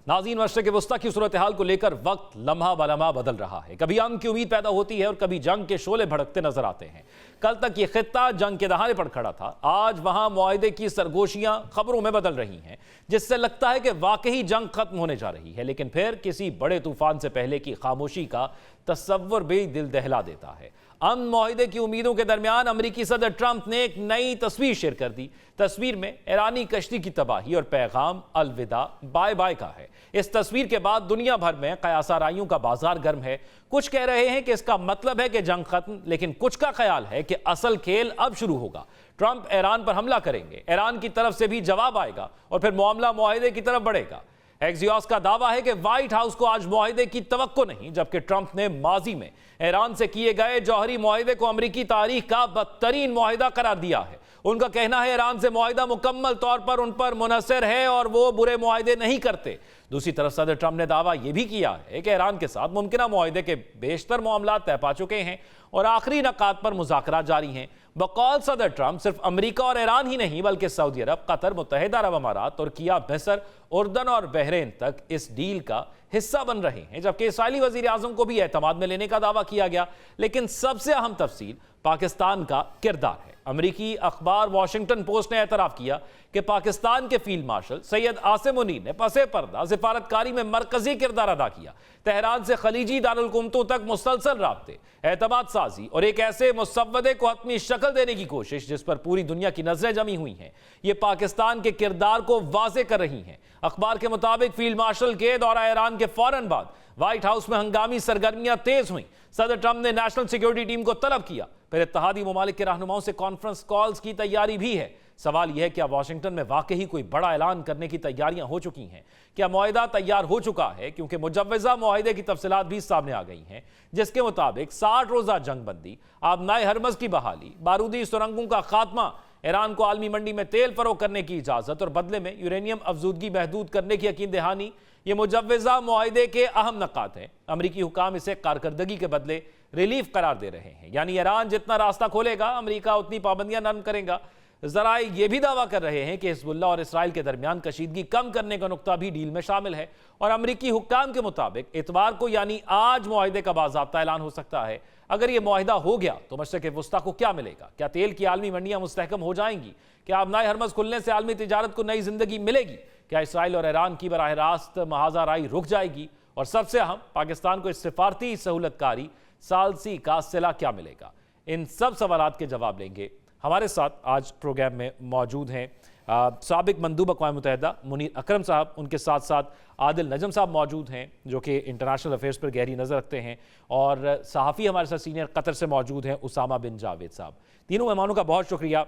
नाज़रीन, मशरिक़ वस्ता की सूरत हाल को लेकर वक्त लम्हा ब लम्हा बदल रहा है। कभी अमन की उम्मीद पैदा होती है और कभी जंग के शोले भड़कते नजर आते हैं। कल तक ये खित्ता जंग के दहाने पर खड़ा था, आज वहां मुआहदे की सरगोशियां खबरों में बदल रही हैं, जिससे लगता है कि वाकई जंग खत्म होने जा रही है। लेकिन फिर किसी बड़े तूफान से पहले की खामोशी का तसव्वुर भी दिल दहला देता है। अमन मुआहदे की उम्मीदों के दरमियान अमेरिकी सदर ट्रंप ने एक नई तस्वीर शेयर कर दी। तस्वीर में ईरानी कश्ती की तबाही और पैगाम अलविदा बाय बाय का है। इस तस्वीर के बाद दुनिया भर में कयासाराइयों का बाजार गर्म है। कुछ कह रहे हैं कि इसका मतलब है कि जंग खत्म, लेकिन कुछ का ख्याल है कि असल खेल अब शुरू होगा। ट्रंप ईरान पर हमला करेंगे, ईरान की तरफ से भी जवाब आएगा और फिर मामला मुआहदे की तरफ बढ़ेगा। एक्सियोस का दावा है कि व्हाइट हाउस को आज मुआहदे की तवक्को नहीं, जबकि ट्रंप ने माजी में ईरान से किए गए जौहरी मुआहदे को अमेरिकी तारीख का बदतरीन मुआहदा करार दिया है। उनका कहना है ईरान से मुआहदा मुकम्मल तौर पर उन पर मुनहसर है और वो बुरे मुआहदे नहीं करते। दूसरी तरफ सदर ट्रंप ने दावा यह भी किया है कि ईरान के साथ मुमकिन मुआहदे के बेशतर मामला तय पा चुके हैं और आखिरी नकात पर मुज़ाकरात जारी हैं। बकौल सदर ट्रंप सिर्फ अमेरिका और ईरान ही नहीं, बल्कि सऊदी अरब, कतर, मुत्तहिदा अरब अमारात, तुर्किया, मिस्र, उर्दन और बहरीन तक इस डील का हिस्सा बन रहे हैं, जबकि इसराइली वजीर आजम को भी एतमाद में लेने का दावा किया गया। लेकिन सबसे अहम तफसील पाकिस्तान का किरदार है। अमेरिकी अखबार वाशिंगटन पोस्ट ने एतराफ़ किया कि पाकिस्तान के फील्ड मार्शल सैयद आसिम मुनीर ने पसे पर्दा सिफारतकारी में मरकजी किरदार अदा किया। तेहरान से खलीजी दारुलकुमतों तक मुसलसल राब्ते, एतमाद साजी और एक ऐसे मुसव्वदे को हतमी शक्ल देने की कोशिश जिस पर पूरी दुनिया की नजरें जमी हुई हैं, ये पाकिस्तान के किरदार को वाज़े कर रही हैं। अखबार के मुताबिक फील्ड मार्शल के दौरा ईरान के फौरन बाद व्हाइट हाउस में हंगामी सरगर्मियां तेज हुई। सदर ट्रंप ने नेशनल सिक्योरिटी टीम को तलब किया, फिर इत्तेहादी ममालिक के रहनुमाओं से कॉन्फ्रेंस कॉल्स की तैयारी भी है। सवाल यह है क्या वाशिंगटन में वाकई कोई बड़ा ऐलान करने की तैयारियां हो चुकी हैं? क्या मुआहदा तैयार हो चुका है? क्योंकि मुजव्वज़ा मुआहदे की तफसीलात भी सामने आ गई हैं, जिसके मुताबिक 60 रोज़ा जंगबंदी, आबनाए हरमज की बहाली, बारूदी सुरंगों का खात्मा, ईरान को आलमी मंडी में तेल फरोख्त करने की इजाज़त और बदले में यूरेनियम अफजूदगी महदूद करने की यकीन दहानी, ये मुजव्वज़ा मुआहदे के अहम नकात हैं। अमरीकी हुकाम इसे कारकर्दगी के बदले रिलीफ करार दे रहे हैं, यानी ईरान जितना रास्ता खोलेगा अमरीका उतनी पाबंदियां नरम करेगा। जराए ये भी दावा कर रहे हैं कि हिजबुल्लाह और इसराइल के दरमियान कशीदगी कम करने का नुक्ता भी डील में शामिल है और अमरीकी हुक्काम के मुताबिक इतवार को यानी आज मुआहदे का बाज़ाब्ता ऐलान हो सकता है। अगर ये मुआहदा हो गया तो मशरिक़ वस्ता को क्या मिलेगा? क्या तेल की आलमी मंडियां मुस्तहकम हो जाएंगी? क्या आबनाए हरमज खुलने से आलमी तिजारत को नई जिंदगी मिलेगी? क्या इसराइल और ईरान की बराह रास्त महाजाराई रुक जाएगी? और सबसे अहम, पाकिस्तान को इस सिफारती सहूलतकारी सालसी का सिला क्या मिलेगा? इन सब सवालात के जवाब लेंगे। हमारे साथ आज प्रोग्राम में मौजूद हैं साबिक मंदूब अक़वाम मुत्तहिदा मुनीर अकरम साहब, उनके साथ साथ आदिल नजम साहब मौजूद हैं जो कि इंटरनेशनल अफेयर्स पर गहरी नज़र रखते हैं, और सहाफ़ी हमारे साथ सीनियर कतर से मौजूद हैं उसामा बिन जावेद साहब। तीनों मेहमानों का बहुत शुक्रिया।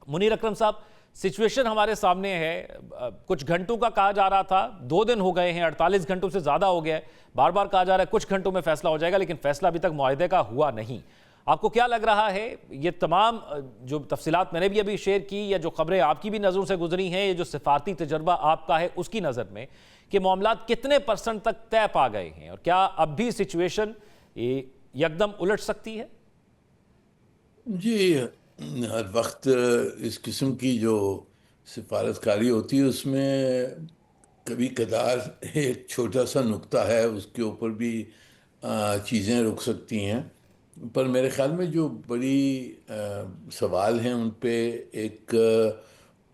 मुनीर अकरम साहब, सिचुएशन हमारे सामने है, कुछ घंटों का कहा जा रहा था, 2 दिन हो गए हैं, 48 घंटों से ज़्यादा हो गया है। बार बार कहा जा रहा है कुछ घंटों में फैसला हो जाएगा, लेकिन फैसला अभी तक मुआहदे का हुआ नहीं। आपको क्या लग रहा है, ये तमाम जो तफसीलात मैंने भी अभी शेयर की या जो खबरें आपकी भी नज़रों से गुजरी हैं, ये जो सिफारती तजर्बा आपका है उसकी नज़र में, कि मामलात कितने % तक तय पा गए हैं और क्या अब भी सिचुएशन यकदम उलट सकती है? जी, हर वक्त इस किस्म की जो सिफारतकारी होती है उसमें कभी कदार एक छोटा सा नुक्ता है उसके ऊपर भी चीज़ें रुक सकती हैं। पर मेरे ख्याल में जो बड़ी सवाल हैं उन पे एक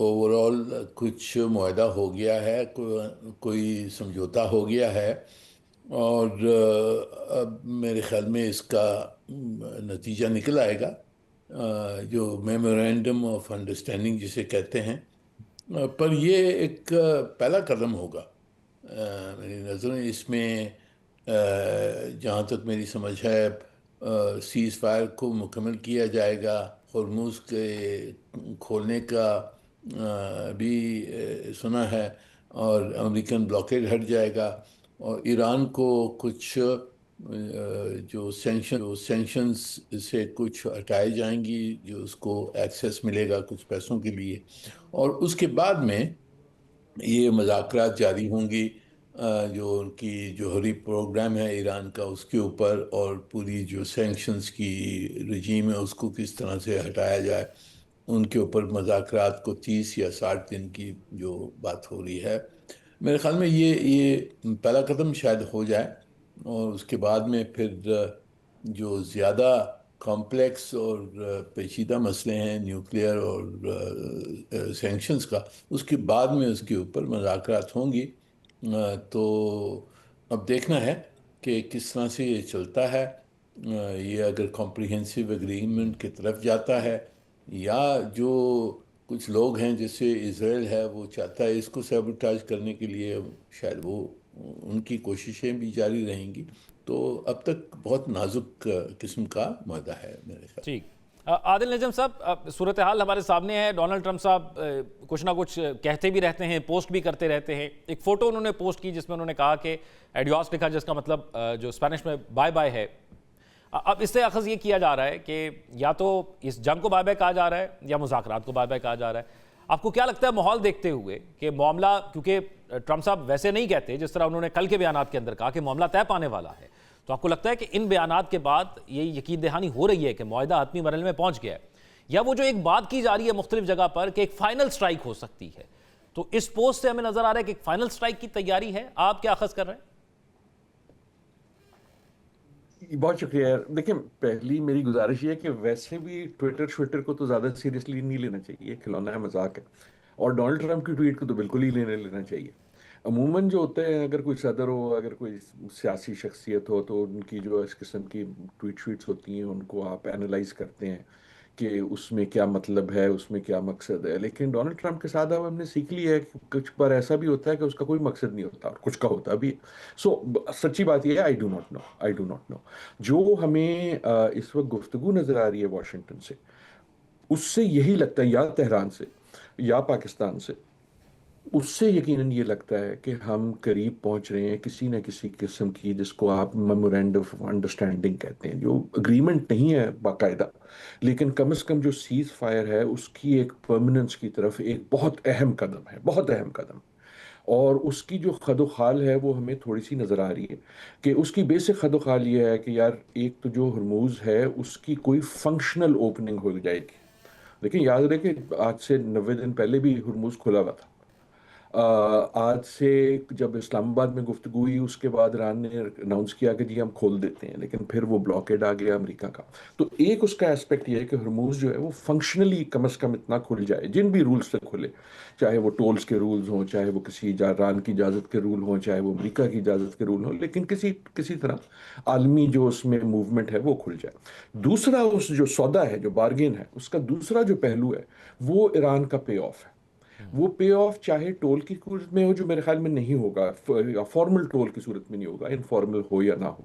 ओवरऑल कुछ मुआहदा हो गया है, कोई समझौता हो गया है, और अब मेरे ख्याल में इसका नतीजा निकल आएगा, जो मेमोरेंडम ऑफ अंडरस्टैंडिंग जिसे कहते हैं। पर ये एक पहला कदम होगा मेरी नज़र में। इसमें जहाँ तक मेरी समझ है, सीज़ फायर को मुकम्मल किया जाएगा, हॉर्मुज़ के खोलने का भी सुना है, और अमेरिकन ब्लॉकेड हट जाएगा, और ईरान को कुछ जो सैंक्शंस से कुछ हटाए जाएंगी, जो उसको एक्सेस मिलेगा कुछ पैसों के लिए, और उसके बाद में ये मुज़ाकरात जारी होंगी जो उनकी जौहरी प्रोग्राम है ईरान का उसके ऊपर, और पूरी जो सैंक्शंस की रजीम है उसको किस तरह से हटाया जाए उनके ऊपर मुज़ाकरात को 30 या 60 दिन की जो बात हो रही है। मेरे ख्याल में ये पहला कदम शायद हो जाए, और उसके बाद में फिर जो ज़्यादा कॉम्प्लेक्स और पेचीदा मसले हैं न्यूक्लियर और सैंक्शंस का, उसके बाद में उसके ऊपर मुज़ाकरात होंगी। तो अब देखना है कि किस तरह से ये चलता है। ये अगर कॉम्प्रिहेंसिव एग्रीमेंट की तरफ जाता है, या जो कुछ लोग हैं जैसे इसराइल है वो चाहता है इसको सैबोटाज करने के लिए, शायद वो उनकी कोशिशें भी जारी रहेंगी। तो अब तक बहुत नाजुक किस्म का मुद्दा है मेरे ख्याल। ठीक। आदिल नजम साहब, सूरत हाल हमारे सामने है। डोनाल्ड ट्रंप साहब कुछ ना कुछ कहते भी रहते हैं, पोस्ट भी करते रहते हैं। एक फ़ोटो उन्होंने पोस्ट की जिसमें उन्होंने कहा कि एडियोस लिखा, जिसका मतलब जो स्पेनिश में बाय बाय है। अब इससे अखज़ ये किया जा रहा है कि या तो इस जंग को बाय बाय कहा जा रहा है या मुज़ाकरात को बाय बाय कहा जा रहा है। आपको क्या लगता है माहौल देखते हुए कि मामला, क्योंकि ट्रंप साहब वैसे नहीं कहते जिस तरह उन्होंने कल के बयानात के अंदर कहा कि मामला तय पाने वाला है, तो आपको लगता है कि इन बयानात के बाद ये यकीन दहानी हो रही है कि मुआहदा हतमी मरहले में पहुंच गया है, या वो जो एक बात की जा रही है मुख्तलिफ जगह पर कि एक फाइनल स्ट्राइक हो सकती है? तो इस पोस्ट से हमें नजर आ रहा है कि एक फाइनल स्ट्राइक की तैयारी है। आप क्या अखज़ कर रहे हैं? बहुत शुक्रिया यार। देखिए, पहली मेरी गुजारिश ये है कि वैसे भी ट्विटर को तो ज़्यादा सीरियसली नहीं लेना चाहिए, खिलौना है, मजाक है। और डोनाल्ड ट्रंप की ट्वीट को तो बिल्कुल ही लेना चाहिए। अमूमन जो होता है, अगर कोई सदर हो, अगर कोई सियासी शख्सियत हो, तो उनकी जो इस किस्म की ट्वीट शीट्स होती हैं उनको आप एनालाइज करते हैं कि उसमें क्या मतलब है, उसमें क्या मकसद है। लेकिन डोनाल्ड ट्रंप के साथ अब हमने सीख लिया है कि कुछ पर ऐसा भी होता है कि उसका कोई मकसद नहीं होता, और कुछ का होता भी है। सच्ची बात यह है, आई डू नॉट नो। जो हमें इस वक्त गुफ्तगू नजर आ रही है वाशिंगटन से, उससे यही लगता है, या तेहरान से या पाकिस्तान से, उससे यकीनन ये लगता है कि हम करीब पहुंच रहे हैं किसी न किसी किस्म की, जिसको आप मेमोरेंडम ऑफ अंडरस्टैंडिंग कहते हैं, जो अग्रीमेंट नहीं है बाकायदा, लेकिन कम से कम जो सीज फायर है उसकी एक परमानेंस की तरफ एक बहुत अहम कदम है, बहुत अहम कदम। और उसकी जो खदोखाल है वो हमें थोड़ी सी नज़र आ रही है कि उसकी बेसिक खदोखाल ये है कि यार, एक तो जो हरमूज है उसकी कोई फंक्शनल ओपनिंग हो जाएगी। लेकिन याद रहे कि आज से 90 दिन पहले भी हरमूज खुला हुआ था। आज से जब इस्लामाबाद में गुफ्तगू हुई, उसके बाद ईरान ने अनाउंस किया कि जी हम खोल देते हैं, लेकिन फिर वो ब्लॉकेड आ गया अमेरिका का। तो एक उसका एस्पेक्ट ये है कि हरमूज जो है वो फंक्शनली कम से कम इतना खुल जाए, जिन भी रूल्स से खुले, चाहे वो टोल्स के रूल्स हों, चाहे वो किसी ईरान की इजाज़त के रूल हों, चाहे वो अमेरिका की इजाज़त के रूल हों, लेकिन किसी किसी तरह आलमी जो उसमें मूवमेंट है वो खुल जाए। दूसरा, उस जो सौदा है, जो बार्गेन है, उसका दूसरा जो पहलू है वो ईरान का पे ऑफ है। वो पे ऑफ चाहे टोल की सूरत में हो, जो मेरे ख्याल में नहीं होगा, या फॉर्मल टोल की सूरत में नहीं होगा, इनफॉर्मल हो या ना हो,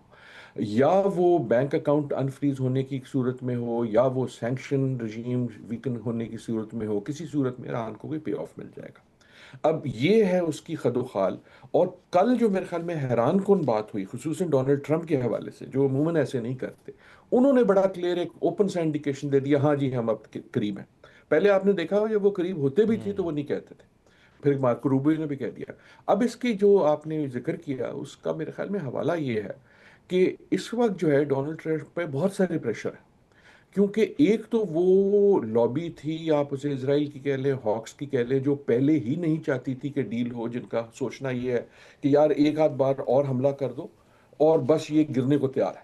या वो बैंक अकाउंट अनफ्रीज होने की सूरत में हो, या वो सैंक्शन रजीम वीकन होने की सूरत में हो, किसी सूरत में ईरान को भी पे ऑफ मिल जाएगा। अब ये है उसकी खदोखाल। और कल जो मेरे ख्याल में हैरान कौन बात हुई, खुसूसन डोनाल्ड ट्रंप के हवाले से, जो अमूमन ऐसे नहीं करते, उन्होंने बड़ा क्लियर एक ओपन सा इंडिकेशन दे दिया, हाँ जी हम अब करीब हैं। पहले आपने देखा हो, जब वो करीब होते भी थे तो वो नहीं कहते थे। फिर मार्को रूबियो ने भी कह दिया। अब इसकी जो आपने जिक्र किया उसका मेरे ख्याल में हवाला ये है कि इस वक्त जो है डोनाल्ड ट्रंप पे बहुत सारे प्रेशर है। क्योंकि एक तो वो लॉबी थी, आप उसे इसराइल की कह लें, हॉक्स की कह लें, जो पहले ही नहीं चाहती थी कि डील हो, जिनका सोचना ये है कि यार एक आध बार और हमला कर दो और बस ये गिरने को तैयार है।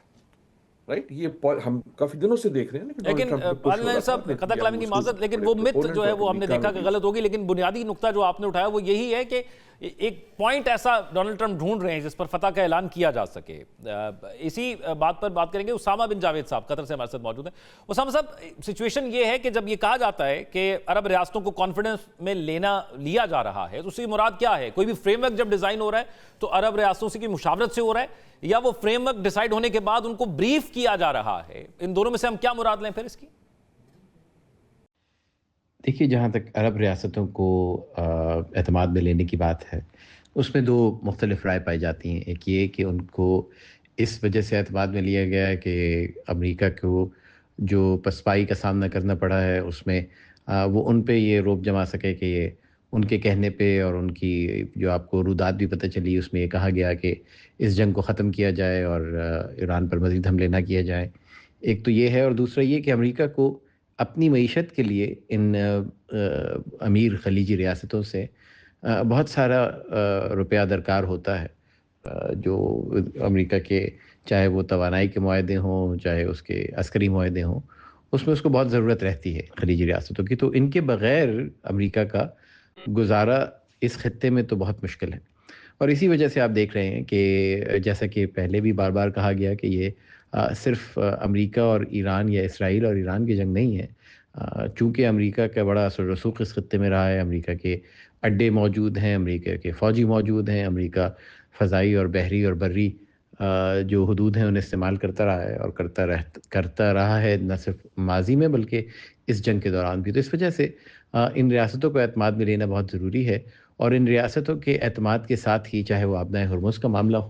राइट, ये हम काफी दिनों से देख रहे हैं ना कि डोनाल्ड लेकिन ट्रंप पे पुश हो आदिल रहा था, साहब, कथा कलामी की नेतन्याहू माजरत, लेकिन उसके वो बड़े मिथ जो है opponent वो और हमने अमेरिका देखा में कि भी। गलत होगी, लेकिन बुनियादी नुक्ता जो आपने उठाया वो यही है कि एक पॉइंट ऐसा डोनाल्ड ट्रंप ढूंढ रहे हैं जिस पर फतह का ऐलान किया जा सके। इसी बात पर बात करेंगे। उसामा बिन जावेद साहब कतर से हमारे साथ मौजूद हैं। उसामा साहब, सिचुएशन ये है कि जब ये कहा जाता है कि अरब रियासतों को कॉन्फिडेंस में लिया जा रहा है, तो उसकी मुराद क्या है? कोई भी फ्रेमवर्क जब डिजाइन हो रहा है तो अरब रियासतों से की मुशावरत से हो रहा है, या वो फ्रेमवर्क डिसाइड होने के बाद उनको ब्रीफ किया जा रहा है? इन दोनों में से हम क्या मुराद लें फिर इसकी? देखिए, जहाँ तक अरब रियासतों को एतमाद में लेने की बात है, उसमें दो मुख्तलिफ राय पाई जाती हैं। एक ये कि उनको इस वजह से एतमाद में लिया गया है कि अमेरिका को जो पसपाई का सामना करना पड़ा है, उसमें वो उन पे ये रोब जमा सके कि ये उनके कहने पे, और उनकी जो आपको रुदात भी पता चली, उसमें ये कहा गया कि इस जंग को ख़त्म किया जाए और ईरान पर मज़ीद हमले ना किया जाए। एक तो ये है, और दूसरा ये कि अमेरिका को अपनी मईशत के लिए इन अमीर खलीजी रियासतों से बहुत सारा रुपया दरकार होता है, जो अमेरिका के, चाहे वो तवानाई के मुआहदे हों, चाहे उसके अस्करी मुआहदे हों, उसमें उसको बहुत ज़रूरत रहती है खलीजी रियासतों की। तो इनके बग़ैर अमेरिका का गुज़ारा इस खित्ते में तो बहुत मुश्किल है। और इसी वजह से आप देख रहे हैं कि जैसा कि पहले भी बार-बार कहा गया कि ये सिर्फ़ अमेरिका और ईरान या इसराइल और ईरान की जंग नहीं है। चूँकि अमेरिका का बड़ा असर रसूख़ इस खित्ते में रहा है, अमेरिका के अड्डे मौजूद हैं, अमेरिका के फ़ौजी मौजूद हैं, अमेरिका फ़ज़ाई और बहरी और बर्री जो हदूद हैं उन्हें इस्तेमाल करता रहा है और करता रहा है, न सिर्फ़ माज़ी में बल्कि इस जंग के दौरान भी। तो इस वजह से इन रियासतों को एतमाद में लेना बहुत ज़रूरी है, और इन रियासतों के एतमाद के साथ ही, चाहे वो आबनाए हुर्मुज़ का मामला हो